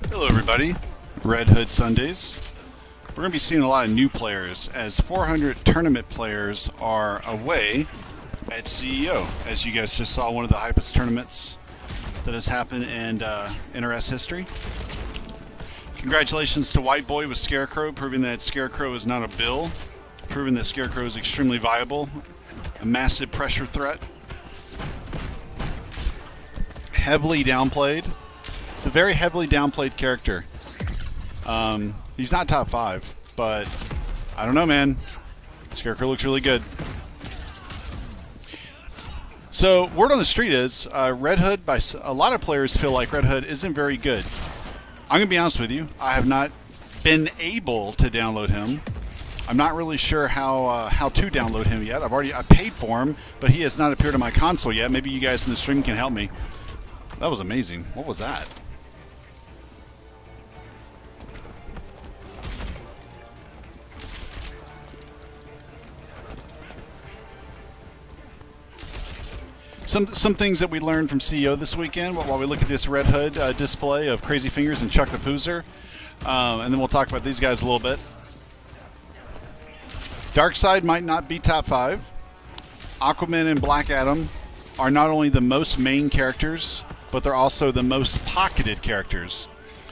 Hello everybody, Red Hood Sundays. We're going to be seeing a lot of new players as 400 tournament players are away at CEO. As you guys just saw, one of the hypest tournaments that has happened in NRS history. Congratulations to White Boy with Scarecrow, proving that Scarecrow is not a bill, proving that Scarecrow is extremely viable, a massive pressure threat. Heavily downplayed. It's a very heavily downplayed character. He's not top 5, but I don't know, man. Scarecrow looks really good. So, word on the street is Red Hood, by a lot of players feel like Red Hood isn't very good. I'm going to be honest with you. I have not been able to download him. I'm not really sure how to download him yet. I paid for him, but he has not appeared on my console yet. Maybe you guys in the stream can help me. That was amazing. What was that? Some things that we learned from CEO this weekend while we look at this Red Hood display of Crazyfingers and ChuckthePoozer. And then we'll talk about these guys a little bit. Darkseid might not be top 5. Aquaman and Black Adam are not only the most main characters, but they're also the most pocketed characters.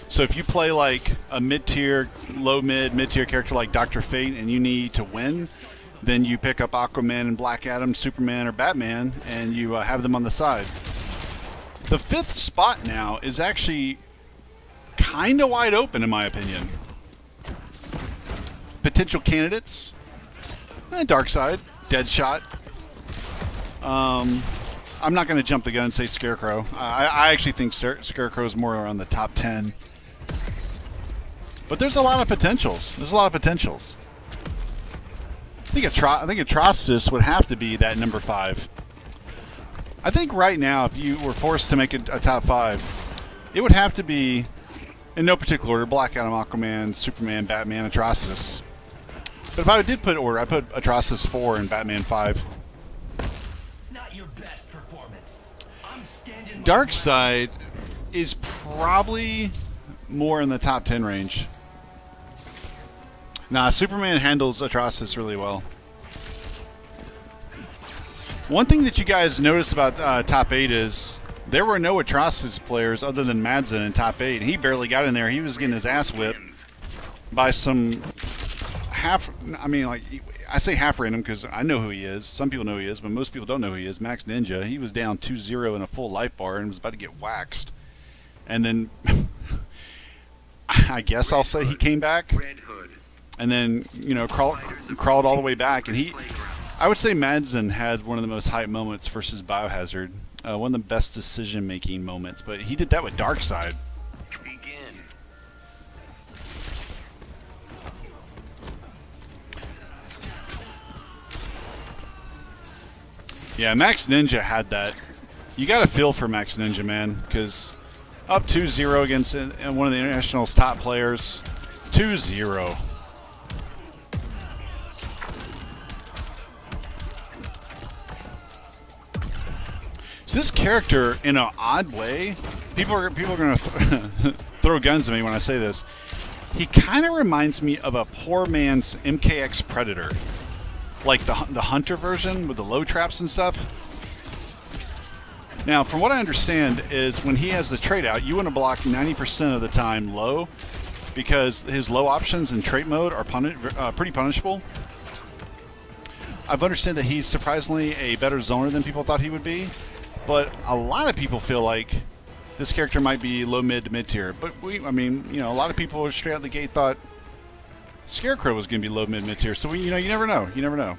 So if you play like a mid-tier, mid-tier character like Dr. Fate and you need to win, then you pick up Aquaman and Black Adam, Superman, or Batman, and you have them on the side. The 5th spot now is actually kind of wide open, in my opinion. Potential candidates: Darkseid, Deadshot. I'm not going to jump the gun and say Scarecrow. I actually think Scarecrow is more around the top 10. But there's a lot of potentials. I think Atrocitus would have to be that number 5. I think right now, if you were forced to make a top 5, it would have to be, in no particular order, Black Adam, Aquaman, Superman, Batman, Atrocitus. But if I did put order, I'd put Atrocitus 4 and Batman 5. Not your best performance. Darkseid is probably more in the top 10 range. Nah, Superman handles Atrocitus really well. One thing that you guys noticed about top 8 is there were no Atrocitus players other than Madsen in top 8. He barely got in there. He was getting his ass whipped by some I say half random because I know who he is. Some people know who he is, but most people don't know who he is. Max Ninja. He was down 2-0 in a full life bar and was about to get waxed. And then I guess I'll say he came back. And then, crawled all the way back. And I would say Madsen had one of the most hype moments versus Biohazard. One of the best decision-making moments. But he did that with Darkseid. Yeah, Max Ninja had that. You got to feel for Max Ninja, man. Because up 2-0 against one of the International's top players. 2-0. So this character, in an odd way, people are going to throw guns at me when I say this. He kind of reminds me of a poor man's MKX Predator, like the Hunter version with the low traps and stuff. Now, from what I understand, is when he has the trait out, you want to block 90% of the time low, because his low options in trait mode are pretty punishable. I've understood that he's surprisingly a better zoner than people thought he would be. But a lot of people feel like this character might be low mid to mid tier. But a lot of people straight out the gate thought Scarecrow was going to be low mid tier. So you never know. You never know.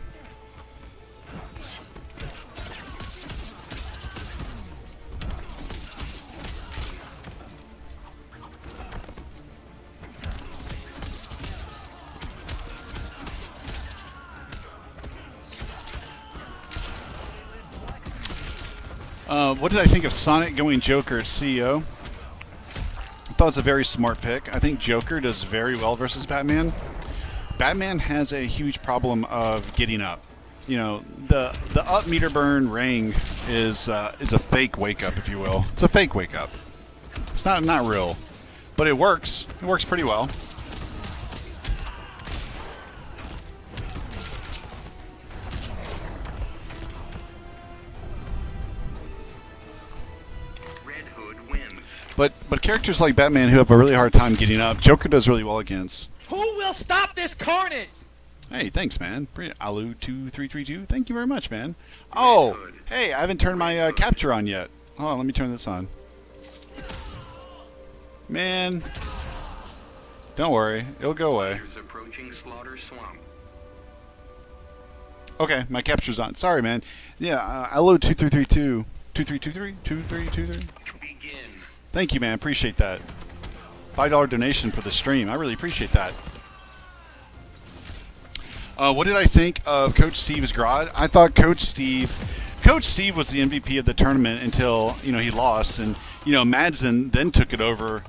What did I think of Sonic going Joker at CEO? I thought it was a very smart pick. I think Joker does very well versus Batman. Batman has a huge problem of getting up. you know, the up meter burn ring is a fake wake up, if you will. It's a fake wake up. It's not real, but it works. It works pretty well. But characters like Batman who have a really hard time getting up, Joker does really well against. Who will stop this carnage? Hey, thanks, man. Alu2332, thank you very much, man. Oh, hey, I haven't turned my capture on yet. Hold on, let me turn this on. Man, don't worry, it'll go away. Okay, my capture's on. Sorry, man. Yeah, Alu2332, 2323. Thank you, man. Appreciate that. $5 donation for the stream. I really appreciate that. What did I think of Coach Steve's Grodd? I thought Coach Steve was the MVP of the tournament until, you know, he lost, and you know, Madsen then took it over,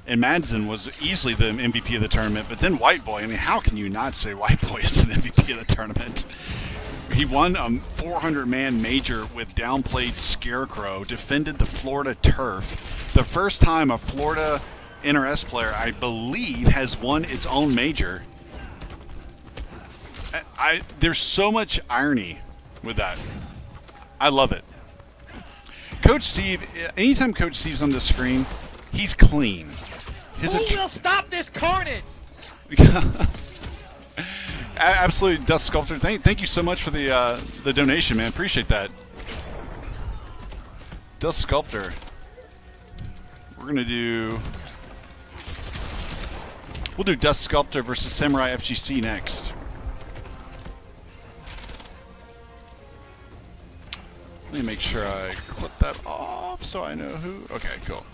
and Madsen was easily the MVP of the tournament. But then White Boy. I mean, how can you not say White Boy is the MVP of the tournament? He won a 400-man major with downplayed Scarecrow, defended the Florida turf. The first time a Florida NRS player, I believe, has won its own major. There's so much irony with that. I love it. Coach Steve, anytime Coach Steve's on the screen, he's clean. Who will stop this carnage? Absolutely, Dust Sculptor. Thank you so much for the donation, man. Appreciate that. Dust Sculptor. We'll do Dust Sculptor versus Samurai FGC next. Let me make sure I clip that off so I know who. Okay, cool.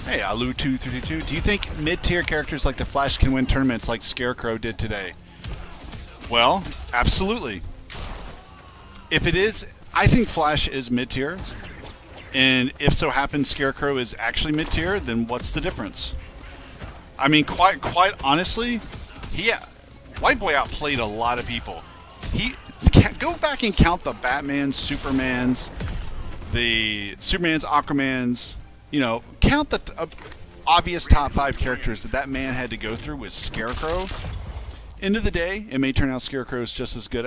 Hey, Alu2332. Do you think mid-tier characters like the Flash can win tournaments like Scarecrow did today? Well, absolutely. If it is, I think Flash is mid-tier. And if so happens Scarecrow is actually mid-tier, then what's the difference? I mean, quite honestly, White Boy outplayed a lot of people. Go back and count the Batmans, Supermans, Aquamans. You know, count the obvious top 5 characters that man had to go through with Scarecrow. End of the day, it may turn out Scarecrow is just as good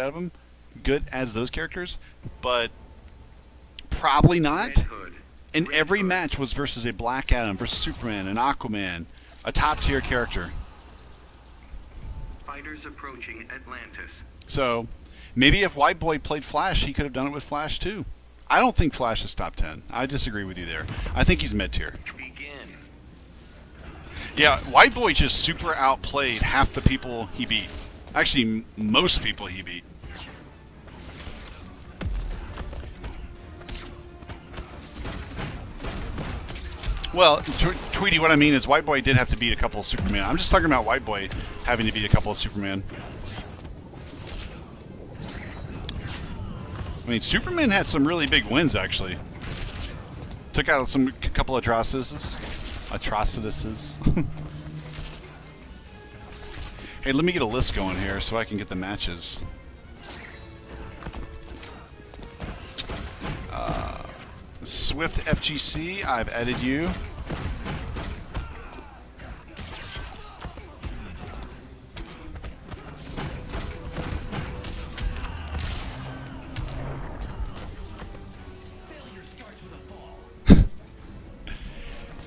as those characters, but probably not. And every match was versus a Black Adam, versus Superman, an Aquaman, a top-tier character. Fighters approaching Atlantis. So, maybe if White Boy played Flash, he could have done it with Flash too. I don't think Flash is top 10. I disagree with you there. I think he's mid-tier. Yeah, White Boy just super outplayed half the people he beat. Actually, most people he beat. Well, Tweety, what I mean is White Boy did have to beat a couple of Superman. I'm just talking about White Boy having to beat a couple of Superman. I mean, Superman had some really big wins, actually. Took out a couple of atrocities. Hey, let me get a list going here so I can get the matches. Swift FGC, I've added you.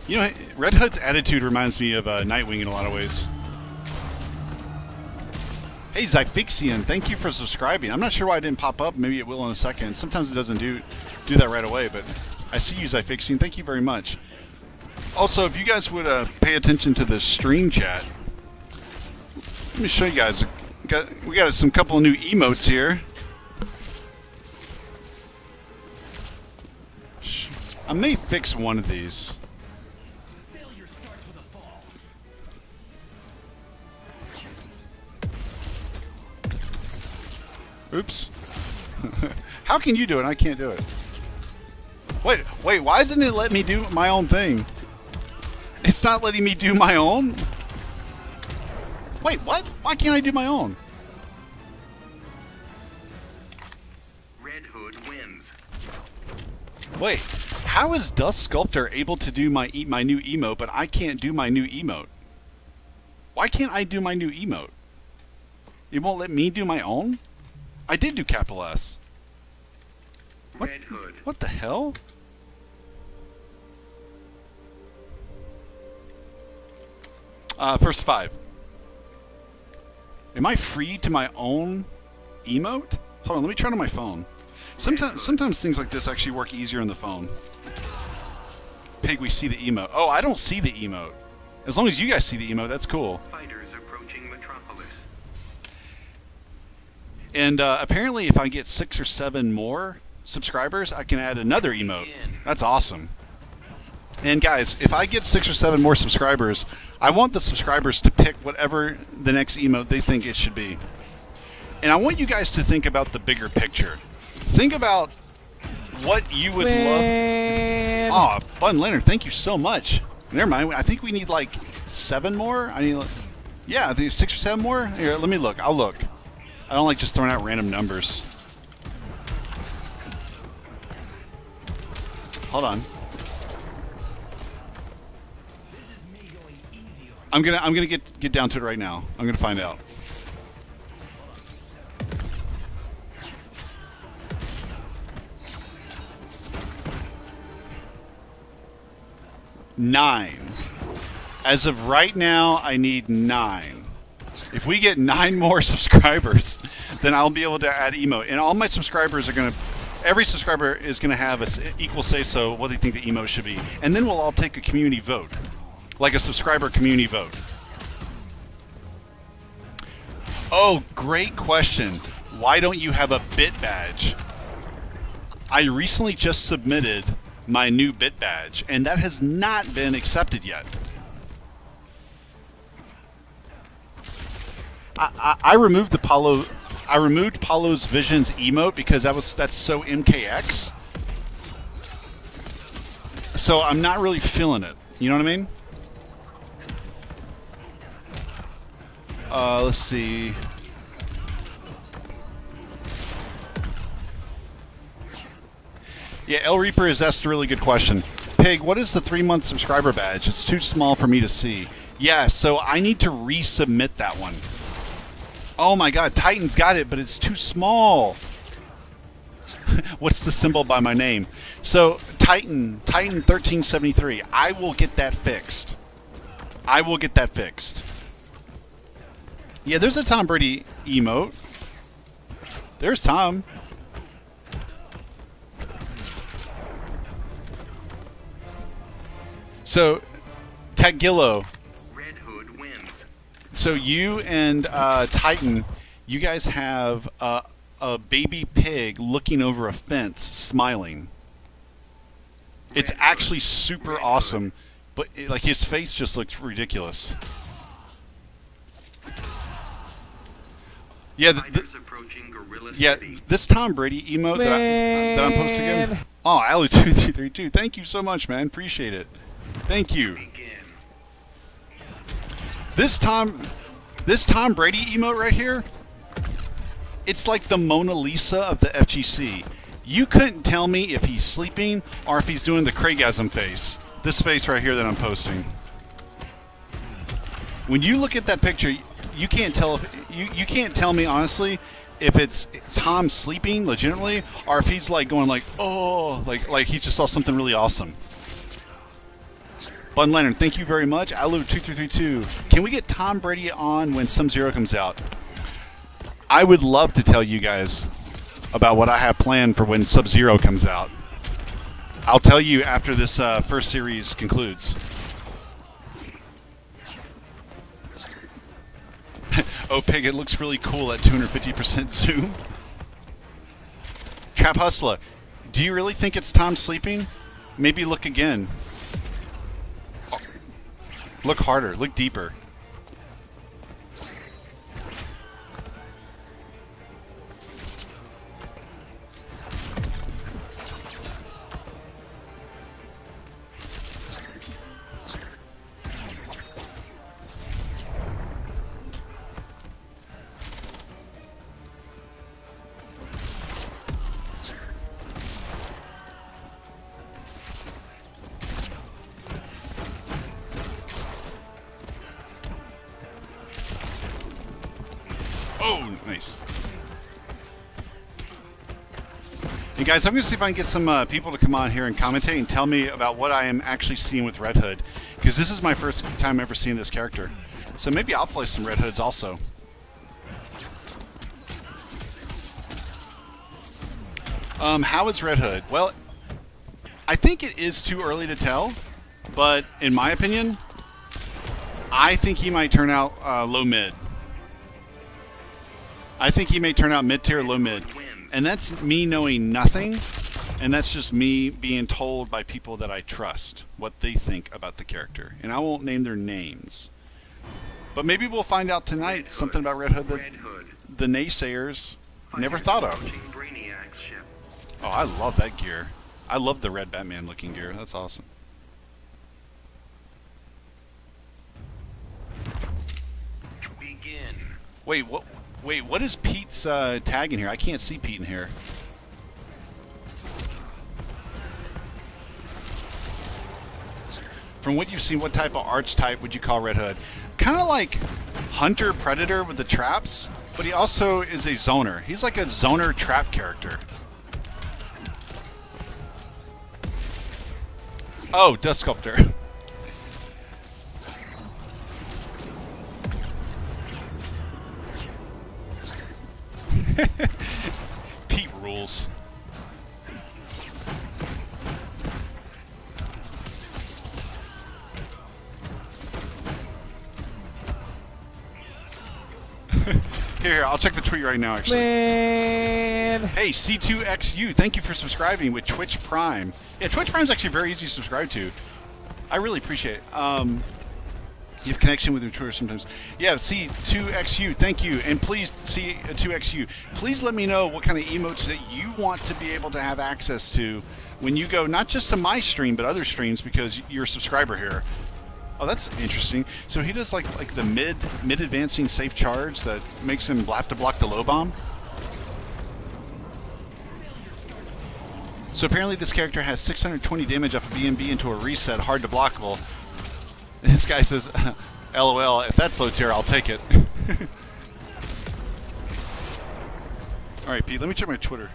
You know, Red Hood's attitude reminds me of Nightwing in a lot of ways. Hey, Zyfixian, thank you for subscribing. I'm not sure why it didn't pop up. Maybe it will in a second. Sometimes it doesn't do that right away, but I see you, Zyfixian. Thank you very much. Also, if you guys would pay attention to the stream chat, let me show you guys. We got some couple of new emotes here. I may fix one of these. Oops. How can you do it and I can't do it? Wait, why isn't it letting me do my own thing? It's not letting me do my own? Wait, what? Why can't I do my own? Wait, how is Dust Sculptor able to do my new emote, but I can't do my new emote? Why can't I do my new emote? It won't let me do my own? I did do capital S. What? Red Hood. What the hell? First 5. Am I free to my own emote? Hold on, let me try it on my phone. Sometimes things like this actually work easier on the phone. Pig, we see the emote. Oh, I don't see the emote. As long as you guys see the emote, that's cool. Fighters approaching Metropolis. And apparently if I get 6 or 7 more subscribers, I can add another emote. That's awesome. And guys, if I get 6 or 7 more subscribers, I want the subscribers to pick whatever the next emote they think it should be. And I want you guys to think about the bigger picture. Think about what you would love. Oh, Bun Leonard, thank you so much. Never mind. I think we need like 7 more. Yeah, I think 6 or 7 more. Here, let me look. I'll look. I don't like just throwing out random numbers. Hold on. I'm gonna get down to it right now. I'm gonna find out. Nine. As of right now, I need 9. If we get 9 more subscribers, then I'll be able to add emote. And all my subscribers are gonna. Every subscriber is gonna have an equal say-so what they think the emote should be, and then we'll all take a community vote. Like a subscriber community vote. Oh, great question. Why don't you have a bit badge? I recently just submitted my new bit badge, and that has not been accepted yet. I removed I removed Paulo's Visions emote because that's so MKX. So I'm not really feeling it. You know what I mean? Let's see. Yeah, El Reaper has asked a really good question. Pig, what is the 3-month subscriber badge? It's too small for me to see. Yeah, so I need to resubmit that one. Oh my god, Titan's got it, but it's too small. What's the symbol by my name? So, Titan 1373. I will get that fixed. I will get that fixed. Yeah, there's a Tom Brady emote. There's Tom. So, Tagillo. Red Hood wins. So you and Titan, you guys have a baby pig looking over a fence, smiling. It's actually super awesome, but like his face just looks ridiculous. Yeah, this Tom Brady emote that I'm posting again. Oh, Alu2332, thank you so much, man. Appreciate it. Thank you. This Tom Brady emote right here, it's like the Mona Lisa of the FGC. You couldn't tell me if he's sleeping or if he's doing the Craigasm face. This face right here that I'm posting. When you look at that picture, you can't tell if you can't tell me honestly if it's Tom sleeping legitimately or if he's like going like, oh, like he just saw something really awesome. Bun Leonard, thank you very much. Alu2332. Can we get Tom Brady on when Sub-Zero comes out? I would love to tell you guys about what I have planned for when Sub-Zero comes out. I'll tell you after this first series concludes. Oh, Pig, it looks really cool at 250% zoom. Trap Hustler, do you really think it's Tom sleeping? Maybe look again. Look harder. Look deeper. Oh, nice. And guys, I'm going to see if I can get some people to come on here and commentate and tell me about what I am actually seeing with Red Hood. Because this is my first time ever seeing this character. So maybe I'll play some Red Hoods also. How is Red Hood? Well, I think it is too early to tell. But in my opinion, I think he might turn out low-mid. I think he may turn out mid-tier, low-mid. And that's me knowing nothing, and that's just me being told by people that I trust what they think about the character. And I won't name their names. But maybe we'll find out tonight something about Red Hood that the naysayers never thought of. Oh, I love that gear. I love the red Batman looking gear. That's awesome. Begin. Wait, what? Wait, what is Pete's tag in here? I can't see Pete in here. From what you've seen, what type of archetype would you call Red Hood? Kind of like Hunter Predator with the traps, but he also is a zoner. He's like a zoner trap character. Oh, Dust Sculptor. Pete rules. Here, I'll check the tweet right now, actually. Man. Hey, C2XU, thank you for subscribing with Twitch Prime. Yeah, Twitch Prime's actually very easy to subscribe to. I really appreciate it. You have connection with your Twitter sometimes. Yeah, C2XU, thank you. And please, C2XU, please let me know what kind of emotes that you want to be able to have access to when you go, not just to my stream, but other streams, because you're a subscriber here. Oh, that's interesting. So he does like the mid advancing safe charge that makes him have to block the low bomb. So apparently this character has 620 damage off of BMB into a reset, hard to blockable. This guy says, LOL, if that's low tier, I'll take it. Alright, Pete, let me check my Twitter.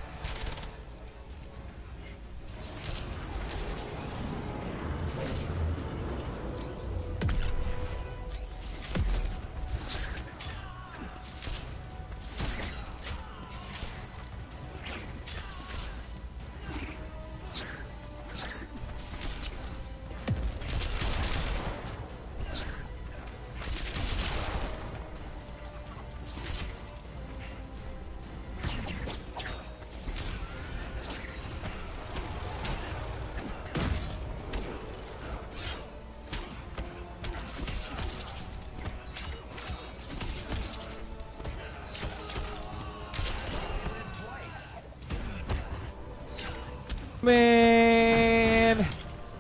Man.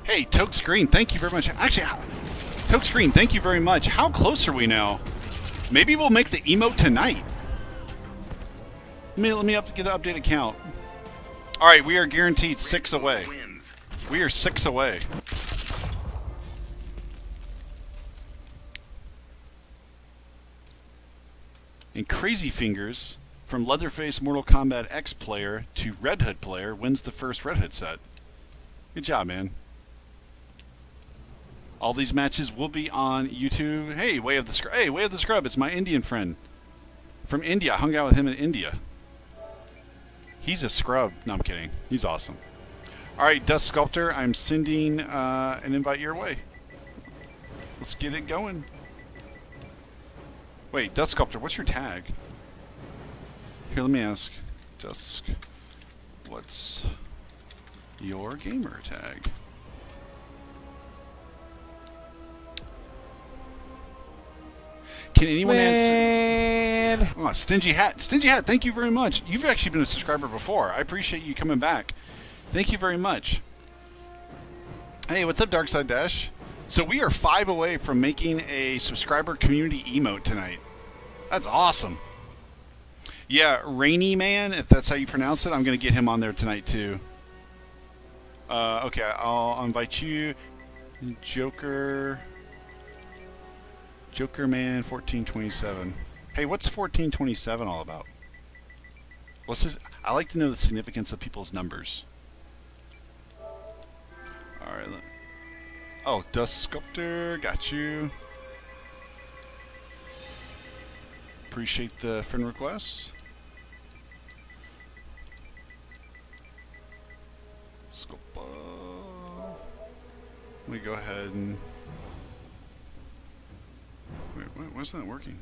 Hey, Toke Screen, thank you very much. Actually, Toke Screen, thank you very much. How close are we now? Maybe we'll make the emote tonight. Let me get the updated count. All right, we are guaranteed 6 away. We are 6 away. And Crazyfingers, from Leatherface Mortal Kombat X player to Red Hood player, wins the first Red Hood set. Good job, man. All these matches will be on YouTube. Hey, Way of the Scrub. Hey, Way of the Scrub. It's my Indian friend from India. I hung out with him in India. He's a scrub. No, I'm kidding. He's awesome. All right, Dust Sculptor, I'm sending an invite your way. Let's get it going. Wait, Dust Sculptor, what's your tag? Here, let me ask. Dusk, what's your gamer tag? Can anyone answer? Oh, Stingy Hat. Stingy Hat, thank you very much. You've actually been a subscriber before. I appreciate you coming back. Thank you very much. Hey, what's up, Darkside Dash? So we are 5 away from making a subscriber community emote tonight. That's awesome. Yeah, Rainy Man, if that's how you pronounce it, I'm going to get him on there tonight, too. Okay, I'll invite you. Joker Man 1427. Hey, what's 1427 all about? What's this? I like to know the significance of people's numbers. Alright. Oh, Dust Sculptor. Got you. Appreciate the friend request. Sculpt. Let me go ahead and... Wait, why isn't that working?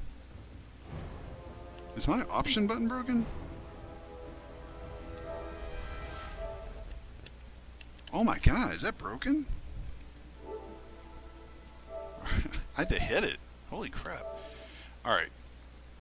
Is my option button broken? Oh my god, is that broken? I had to hit it. Holy crap. Alright.